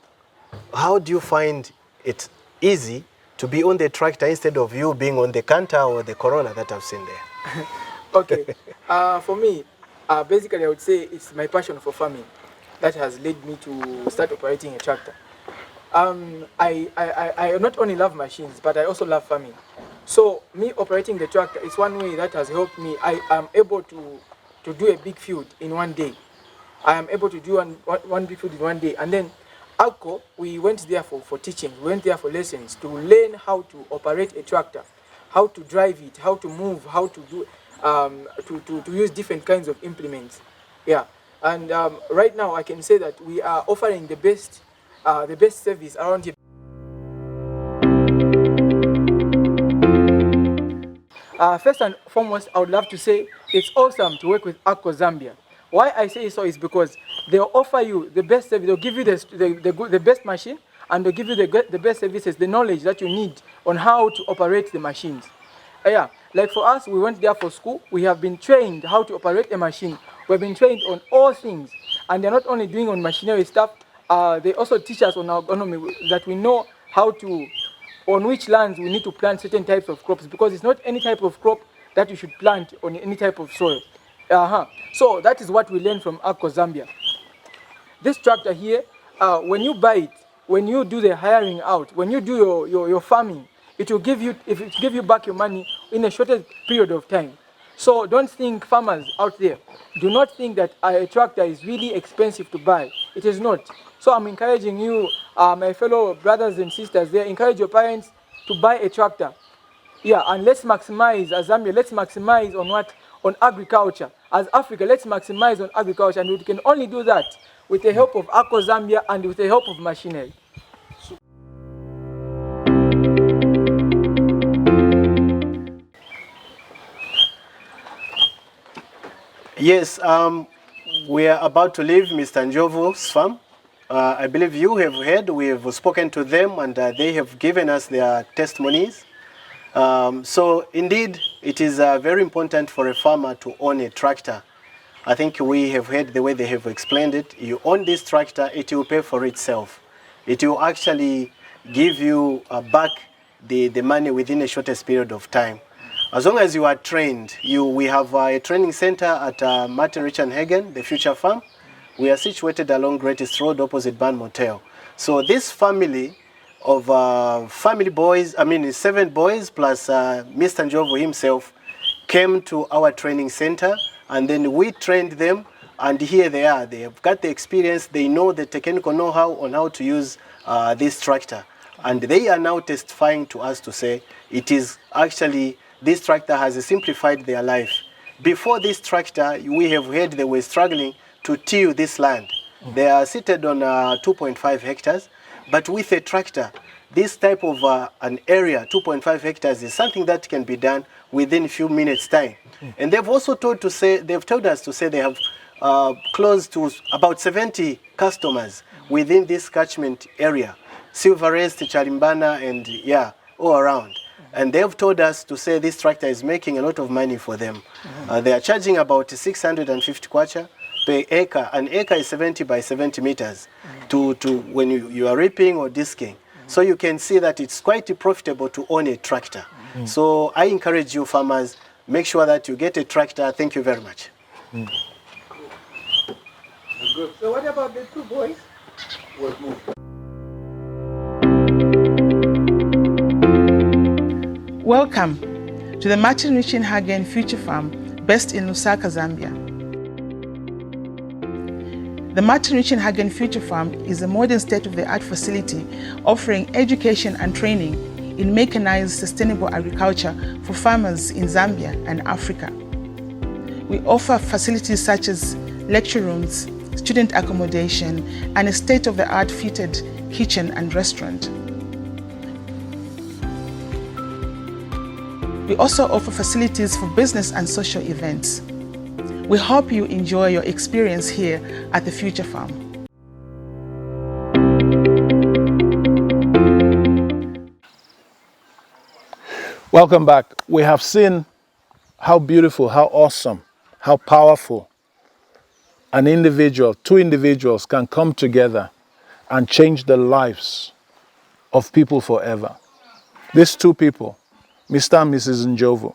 do you find it easy to be on the tractor instead of you being on the canter or the Corona that I've seen there? Okay. For me, basically I would say it's my passion for farming that has led me to start operating a tractor. I not only love machines, but I also love farming. So me operating the tractor is one way that has helped me. I am able to do a big field in one day. I am able to do one big field in one day. And then Agco, we went there for teaching. We went there for lessons to learn how to operate a tractor, how to drive it, how to move, how to do to use different kinds of implements. Yeah. And right now I can say that we are offering the best service around here. First and foremost, I would love to say it's awesome to work with Agco Zambia. Why I say so is because they'll offer you the best service. They'll give you the best machine, and they'll give you the best services, the knowledge that you need on how to operate the machines. Yeah, like for us, we went there for school. We have been trained how to operate a machine. We've been trained on all things, and they're not only doing on machinery stuff. They also teach us on agronomy that we know how to, on which lands we need to plant certain types of crops, because it's not any type of crop that you should plant on any type of soil. So that is what we learned from Agco Zambia. This tractor here, when you buy it, when you do the hiring out, when you do your farming, it will give you back your money in a shorter period of time. So don't think, farmers out there, do not think that a tractor is really expensive to buy. It is not. So I'm encouraging you, my fellow brothers and sisters there, encourage your parents to buy a tractor. Yeah, and let's maximize, as Zambia, let's maximize on what? On agriculture. As Africa, let's maximize on agriculture, and we can only do that with the help of Agco Zambia and with the help of machinery. Yes, we are about to leave Mr. Njovu's farm. I believe you have heard, we have spoken to them, and they have given us their testimonies. So indeed, it is very important for a farmer to own a tractor. I think we have heard the way they have explained it. You own this tractor, it will pay for itself. It will actually give you back the money within the shortest period of time. As long as you are trained, we have a training center at Martin Richard Hagen, the Future Farm. We are situated along Greatest Road opposite Ban Motel. So this family of family boys, 7 boys plus Mr. Njovu himself, came to our training center, and then we trained them, and here they are. They have got the experience, they know the technical know-how on how to use this tractor. And they are now testifying to us to say it is actually, this tractor has simplified their life. Before this tractor, we have heard they were struggling to till this land. They are seated on 2.5 hectares, but with a tractor, this type of an area, 2.5 hectares, is something that can be done within a few minutes' time. And they've also told us to say they have close to about 70 customers within this catchment area, Silverest, Chalimbana, and all around. And they've told us to say this tractor is making a lot of money for them. They are charging about 650 kwacha per acre. An acre is 70 by 70 meters to when you are reaping or disking. So you can see that it's quite profitable to own a tractor. So I encourage you farmers, make sure that you get a tractor. Thank you very much. Good. So what about the 2 boys? Welcome to the Martin Richard Hagen Future Farm, based in Lusaka, Zambia. The Martin Richard Hagen Future Farm is a modern state-of-the-art facility offering education and training in mechanized sustainable agriculture for farmers in Zambia and Africa. We offer facilities such as lecture rooms, student accommodation, and a state-of-the-art fitted kitchen and restaurant. We also offer facilities for business and social events. We hope you enjoy your experience here at the Future Farm. Welcome back. We have seen how beautiful, how awesome, how powerful two individuals can come together and change the lives of people forever. These two people, Mr. and Mrs. Njovu,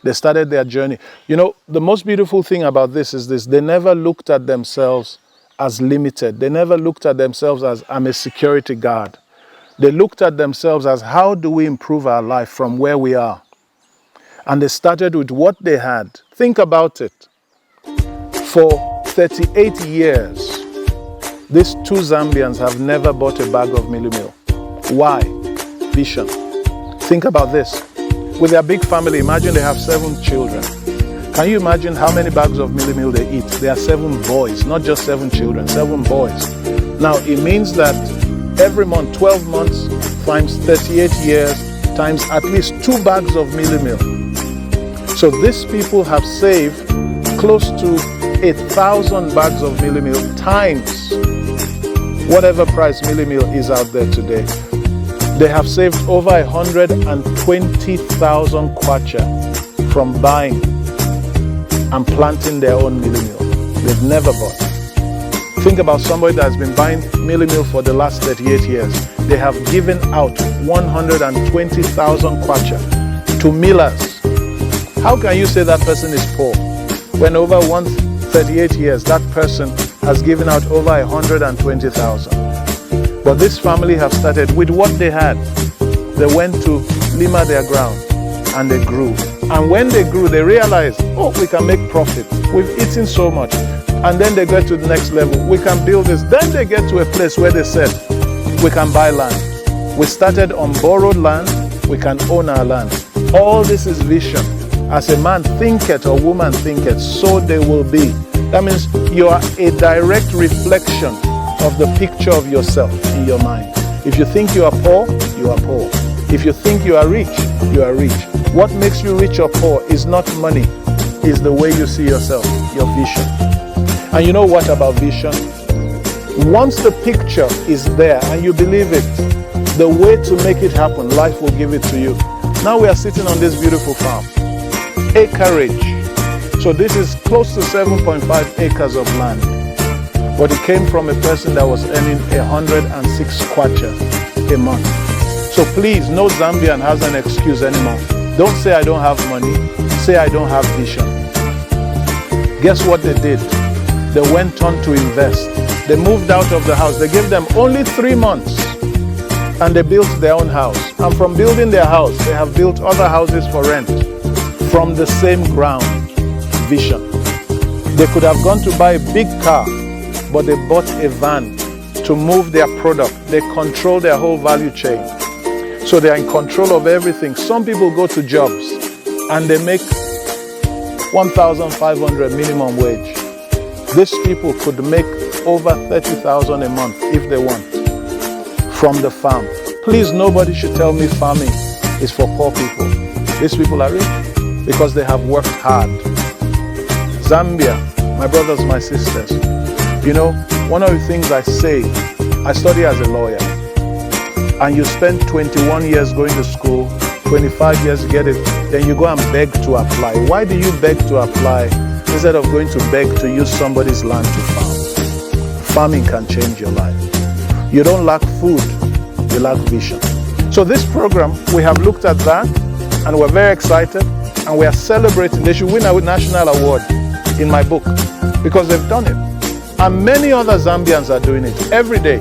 they started their journey. You know, the most beautiful thing about this is this: they never looked at themselves as limited. They never looked at themselves as, I'm a security guard. They looked at themselves as, how do we improve our life from where we are? And they started with what they had. Think about it. For 38 years, these two Zambians have never bought a bag of Milli Meal. Why? Vision. Think about this. With their big family, imagine they have 7 children. Can you imagine how many bags of Milli Meal they eat? They are 7 boys, not just 7 children, 7 boys. Now, it means that every month, 12 months, times 38 years, times at least 2 bags of Milli Meal. So these people have saved close to 1,000 bags of Milli Meal times whatever price Milli Meal is out there today. They have saved over 120,000 kwacha from buying and planting their own Milli Meal. They've never bought. Think about somebody that has been buying Milli Meal for the last 38 years. They have given out 120,000 kwacha to millers. How can you say that person is poor when over 138 years that person has given out over 120,000? But this family have started with what they had. They went to lima their ground and they grew. And when they grew, they realized, oh, we can make profit. We've eaten so much. And then they get to the next level. We can build this. Then they get to a place where they said, we can buy land. We started on borrowed land. We can own our land. All this is vision. As a man thinketh or woman thinketh, so they will be. That means you are a direct reflection of the picture of yourself in your mind. If you think you are poor, you are poor. If you think you are rich, you are rich. What makes you rich or poor is not money, is the way you see yourself, your vision. And you know what about vision? Once the picture is there and you believe it, the way to make it happen, life will give it to you. Now we are sitting on this beautiful farm. Acreage. So this is close to 7.5 acres of land. But it came from a person that was earning 106 kwacha a month. So please, no Zambian has an excuse anymore. Don't say I don't have money. Say I don't have vision. Guess what they did? They went on to invest. They moved out of the house. They gave them only 3 months. And they built their own house. And from building their house, they have built other houses for rent. From the same ground. Vision. They could have gone to buy a big car, but they bought a van to move their product. They control their whole value chain. So they are in control of everything. Some people go to jobs and they make 1,500 minimum wage. These people could make over 30,000 a month if they want from the farm. Please, nobody should tell me farming is for poor people. These people are rich because they have worked hard. Zambia, my brothers, my sisters, you know, one of the things I say, I study as a lawyer, and you spend 21 years going to school, 25 years to get it, then you go and beg to apply. Why do you beg to apply instead of going to beg to use somebody's land to farm? Farming can change your life. You don't lack food, you lack vision. So this program, we have looked at that, and we're very excited, and we are celebrating. They should win a national award in my book because they've done it. And many other Zambians are doing it every day.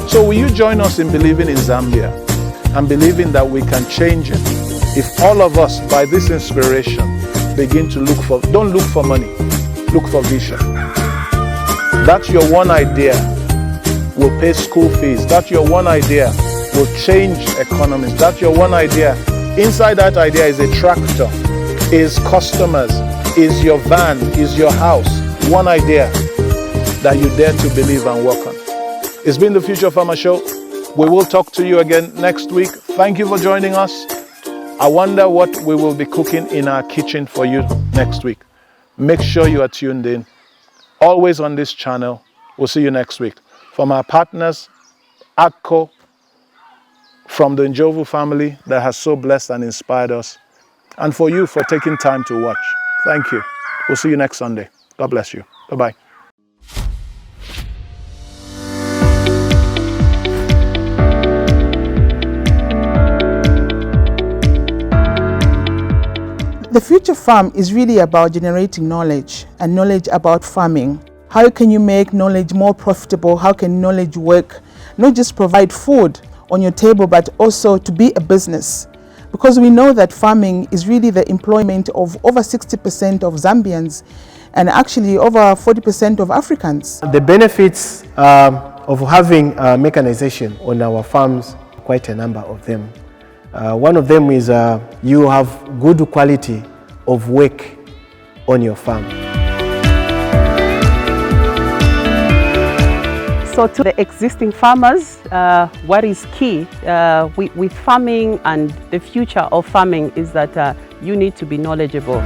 So will you join us in believing in Zambia and believing that we can change it if all of us, by this inspiration, begin to look for, don't look for money, look for vision. That's your one idea will pay school fees. That's your one idea will change economies. That's your one idea. Inside that idea is a tractor, is customers, is your van, is your house. One idea that you dare to believe and work on. It's been the Future Farmer Show. We will talk to you again next week. Thank you for joining us. I wonder what we will be cooking in our kitchen for you next week. Make sure you are tuned in. Always on this channel. We'll see you next week. From our partners, Agco, from the Njovu family that has so blessed and inspired us, and for you for taking time to watch. Thank you. We'll see you next Sunday. God bless you. Bye-bye. The Future Farm is really about generating knowledge and knowledge about farming. How can you make knowledge more profitable? How can knowledge work? Not just provide food on your table, but also to be a business. Because we know that farming is really the employment of over 60% of Zambians and actually over 40% of Africans. The benefits of having mechanization on our farms, quite a number of them. One of them is you have good quality of work on your farm. So to the existing farmers, what is key with farming and the future of farming is that you need to be knowledgeable.